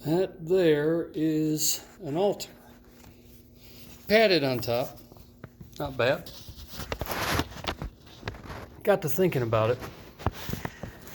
That there is an altar. Padded on top. Not bad. Got to thinking about it.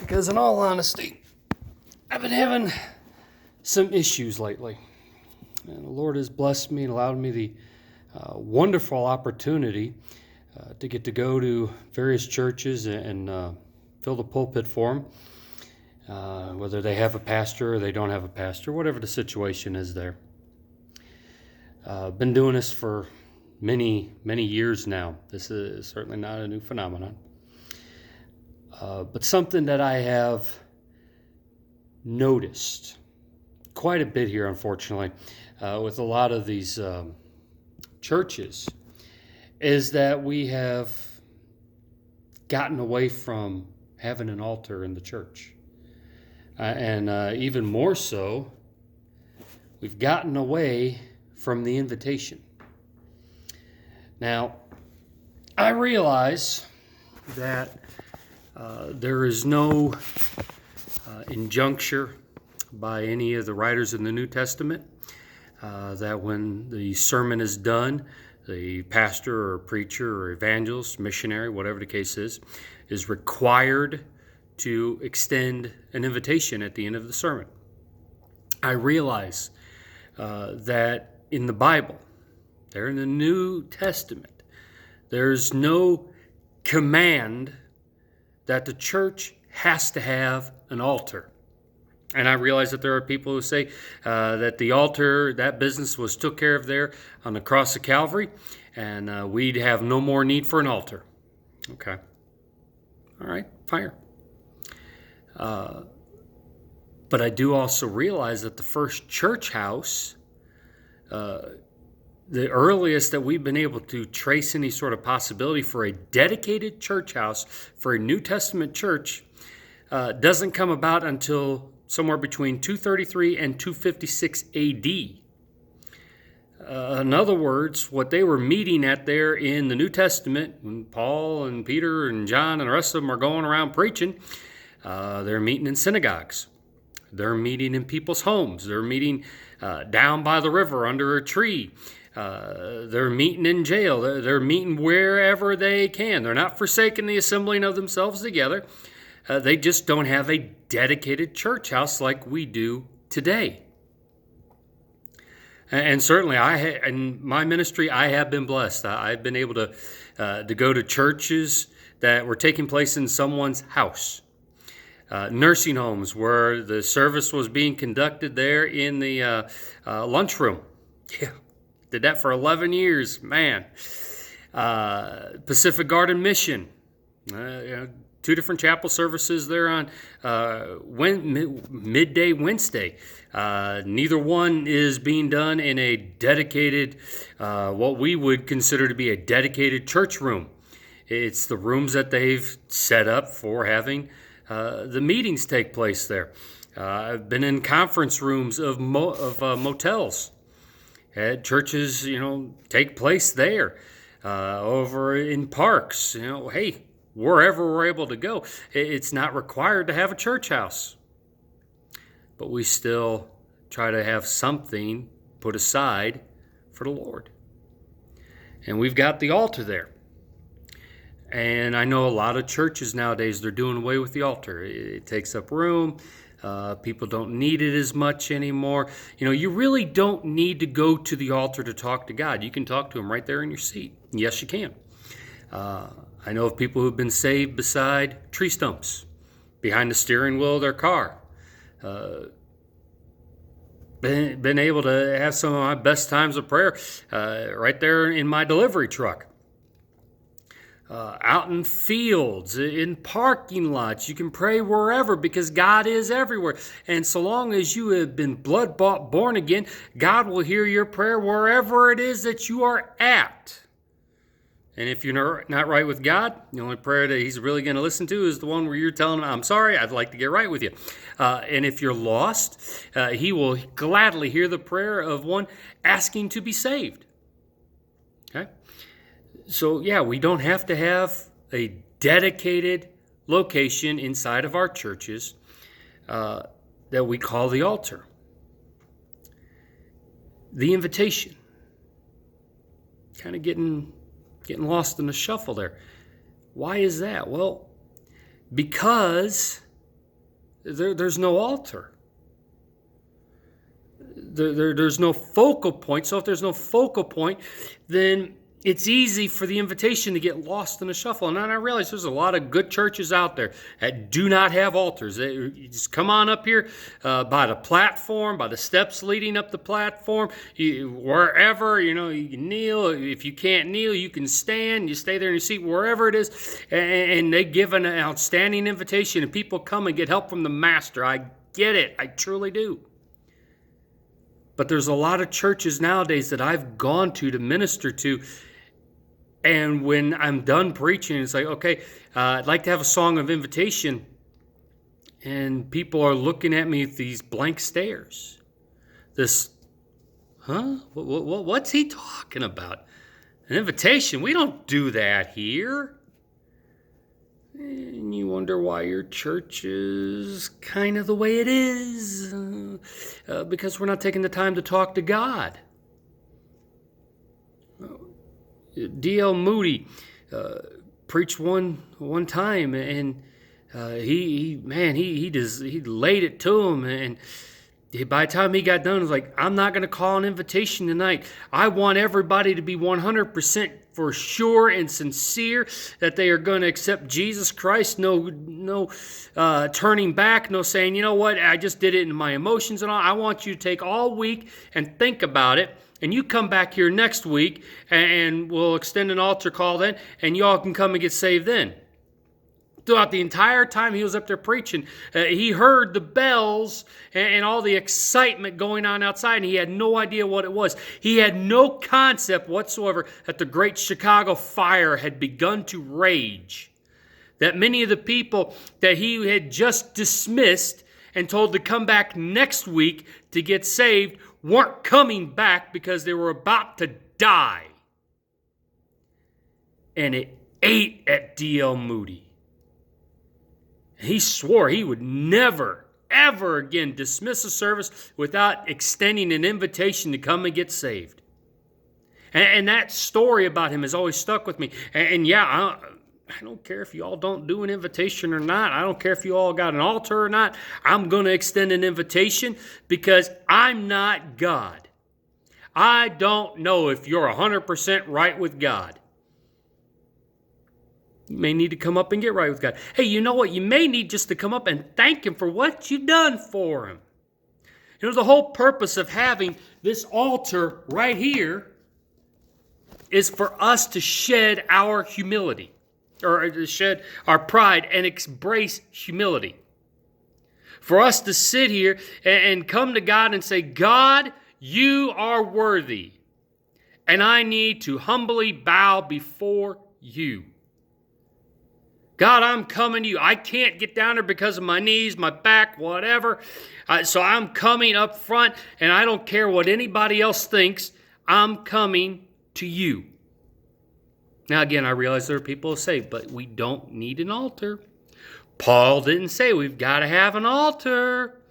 Because in all honesty, I've been having some issues lately. And the Lord has blessed me and allowed me the wonderful opportunity to get to go to various churches and fill the pulpit for them. Whether they have a pastor or they don't have a pastor, whatever the situation is there. Been doing this for many years now. This is certainly not a new phenomenon. But something that I have noticed quite a bit here, unfortunately, with a lot of these churches, is that we have gotten away from having an altar in the church. And even more so, we've gotten away from the invitation. Now, I realize that there is no injuncture by any of the writers in the New Testament that when the sermon is done, the pastor or preacher or evangelist, missionary, whatever the case is required to extend an invitation at the end of the sermon. I realize that in the Bible, there in the New Testament, there's no command that the church has to have an altar. And I realize that there are people who say that the altar, that business was took care of there on the cross of Calvary, and we'd have no more need for an altar. Okay. All right, fire. But I do also realize that the first church house, the earliest that we've been able to trace any sort of possibility for a dedicated church house for a New Testament church doesn't come about until somewhere between 233 and 256 AD. In other words, what they were meeting at there in the New Testament, when Paul and Peter and John and the rest of them are going around preaching, they're meeting in synagogues. They're meeting in people's homes. They're meeting down by the river under a tree. They're meeting in jail. They're meeting wherever they can. They're not forsaking the assembling of themselves together. They just don't have a dedicated church house like we do today. And certainly, in my ministry, I have been blessed. I've been able to go to churches that were taking place in someone's house. Nursing homes where the service was being conducted there in the lunchroom. Yeah, did that for 11 years, man. Pacific Garden Mission. 2 different chapel services there on midday Wednesday. Neither one is being done in a dedicated, what we would consider to be a dedicated church room. It's the rooms that they've set up for having the meetings take place there. I've been in conference rooms of motels. Had churches, take place there. Over in parks, hey, wherever we're able to go. It's not required to have a church house. But we still try to have something put aside for the Lord. And we've got the altar there. And I know a lot of churches nowadays, they're doing away with the altar. It takes up room. People don't need it as much anymore. You really don't need to go to the altar to talk to God. You can talk to Him right there in your seat. Yes, you can. I know of people who've been saved beside tree stumps, behind the steering wheel of their car. Been able to have some of my best times of prayer right there in my delivery truck. Out in fields, in parking lots. You can pray wherever because God is everywhere. And so long as you have been blood-bought, born again, God will hear your prayer wherever it is that you are at. And if you're not right with God, the only prayer that He's really going to listen to is the one where you're telling Him, I'm sorry, I'd like to get right with you. And if you're lost, He will gladly hear the prayer of one asking to be saved. Okay? So, we don't have to have a dedicated location inside of our churches that we call the altar. the invitation. Kind of getting lost in the shuffle there. Why is that? Well, because there's no altar. There's no focal point. So if there's no focal point, then it's easy for the invitation to get lost in the shuffle. And I realize there's a lot of good churches out there that do not have altars. You just come on up here by the platform, by the steps leading up the platform, wherever, you can kneel. If you can't kneel, you can stand. You stay there in your seat, wherever it is. And they give an outstanding invitation, and people come and get help from the master. I get it. I truly do. But there's a lot of churches nowadays that I've gone to minister to, and when I'm done preaching, it's like, okay, I'd like to have a song of invitation, and people are looking at me with these blank stares. This, huh? What's he talking about? An invitation? We don't do that here. And you wonder why your church is kind of the way it is. Because we're not taking the time to talk to God. D.L. Moody preached one time, and he laid it to him, and by the time he got done, it was like, I'm not going to call an invitation tonight. I want everybody to be 100% for sure and sincere that they are going to accept Jesus Christ. No turning back, no saying, you know what, I just did it in my emotions and all. I want you to take all week and think about it. And you come back here next week, and we'll extend an altar call then, and y'all can come and get saved then. Throughout the entire time he was up there preaching, he heard the bells and all the excitement going on outside, and he had no idea what it was. He had no concept whatsoever that the great Chicago fire had begun to rage. That many of the people that he had just dismissed and told to come back next week to get saved weren't coming back because they were about to die. And it ate at D.L. Moody. He swore he would never, ever again dismiss a service without extending an invitation to come and get saved. And that story about him has always stuck with me. And yeah, I don't care if you all don't do an invitation or not. I don't care if you all got an altar or not. I'm going to extend an invitation because I'm not God. I don't know if you're 100% right with God. You may need to come up and get right with God. Hey, you know what? You may need just to come up and thank Him for what you've done for Him. You know, the whole purpose of having this altar right here is for us to shed our humility, or to shed our pride and embrace humility. For us to sit here and come to God and say, God, you are worthy, and I need to humbly bow before you. God, I'm coming to you. I can't get down there because of my knees, my back, whatever. So I'm coming up front, and I don't care what anybody else thinks. I'm coming to you. Now, again, I realize there are people who say, but we don't need an altar. Paul didn't say we've got to have an altar.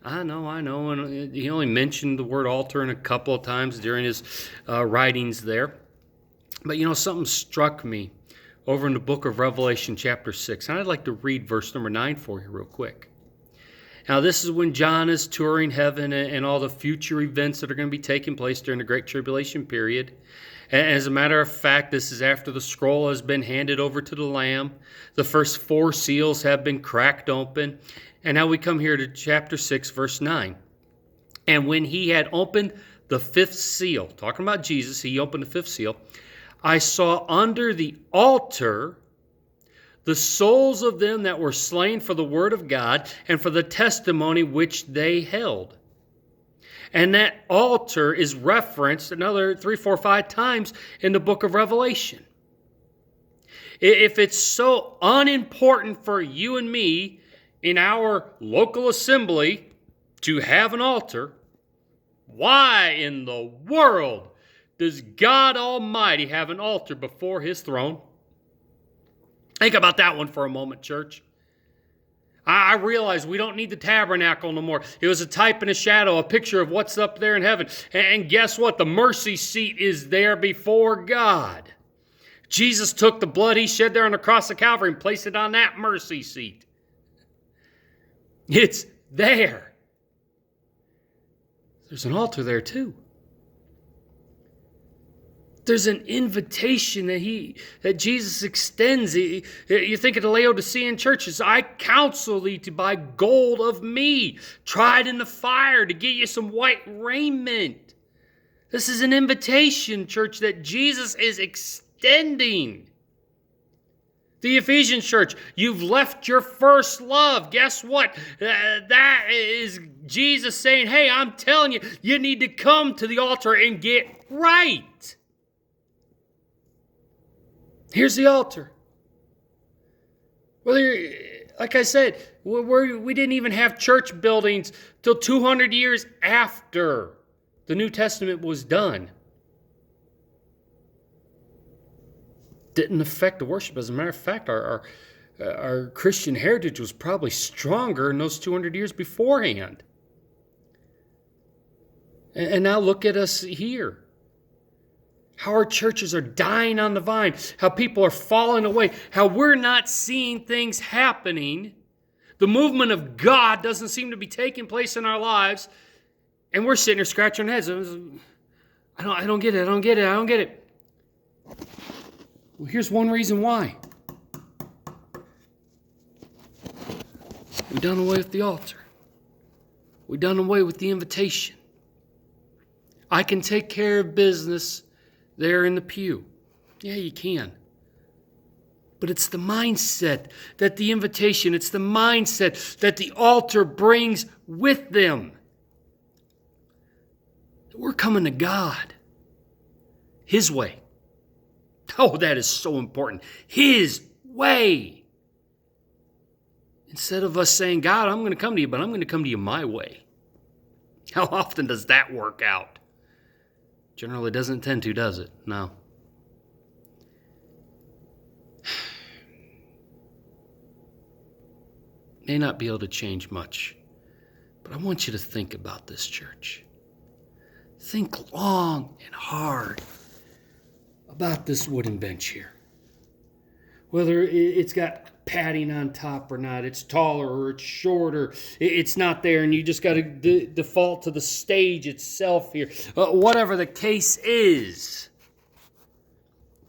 I know. And he only mentioned the word altar a couple of times during his writings there. But, you know, something struck me over in the book of Revelation chapter 6. And I'd like to read verse number 9 for you real quick. Now, this is when John is touring heaven and all the future events that are going to be taking place during the Great Tribulation period. And as a matter of fact, this is after the scroll has been handed over to the Lamb. The first 4 seals have been cracked open. And now we come here to chapter 6, verse 9. And when he had opened the 5th seal, talking about Jesus, he opened the 5th seal, I saw under the altar the souls of them that were slain for the word of God and for the testimony which they held. And that altar is referenced another 3, 4, 5 times in the book of Revelation. If it's so unimportant for you and me in our local assembly to have an altar, why in the world does God Almighty have an altar before His throne? Think about that one for a moment, church. I realize we don't need the tabernacle no more. It was a type and a shadow, a picture of what's up there in heaven. And guess what? The mercy seat is there before God. Jesus took the blood he shed there on the cross of Calvary and placed it on that mercy seat. It's there. There's an altar there too. There's an invitation that Jesus extends. You think of the Laodicean churches. I counsel thee to buy gold of me, tried in the fire, to get you some white raiment. This is an invitation, church, that Jesus is extending. The Ephesian church, you've left your first love. Guess what? That is Jesus saying, hey, I'm telling you, you need to come to the altar and get right. Here's the altar. Like I said, we didn't even have church buildings till 200 years after the New Testament was done. Didn't affect the worship. As a matter of fact, our Christian heritage was probably stronger in those 200 years beforehand. And now look at us here. How our churches are dying on the vine. How people are falling away. How we're not seeing things happening. The movement of God doesn't seem to be taking place in our lives. And we're sitting there scratching our heads. I don't get it. Well, here's one reason why. We've done away with the altar. We've done away with the invitation. I can take care of business there in the pew. Yeah, you can. But it's the mindset that the invitation, it's the mindset that the altar brings with them. We're coming to God. His way. Oh, that is so important. His way. Instead of us saying, God, I'm going to come to you, but I'm going to come to you my way. How often does that work out? Generally doesn't tend to, does it? No. May not be able to change much, but I want you to think about this, church. Think long and hard about this wooden bench here. Whether it's got padding on top or not, it's taller or it's shorter, it's not there, and you just got to default to the stage itself here. Whatever the case is,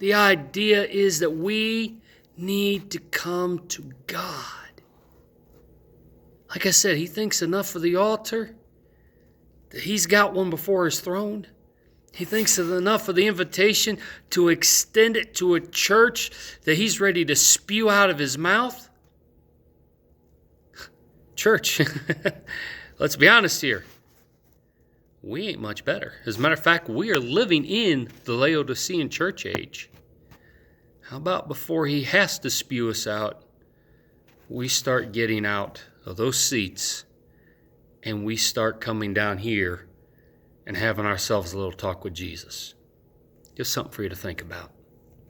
the idea is that we need to come to God. Like I said, he thinks enough of the altar that he's got one before his throne. He thinks enough of the invitation to extend it to a church that he's ready to spew out of his mouth. Church, let's be honest here. We ain't much better. As a matter of fact, we are living in the Laodicean church age. How about before he has to spew us out, we start getting out of those seats and we start coming down here and having ourselves a little talk with Jesus. Just something for you to think about.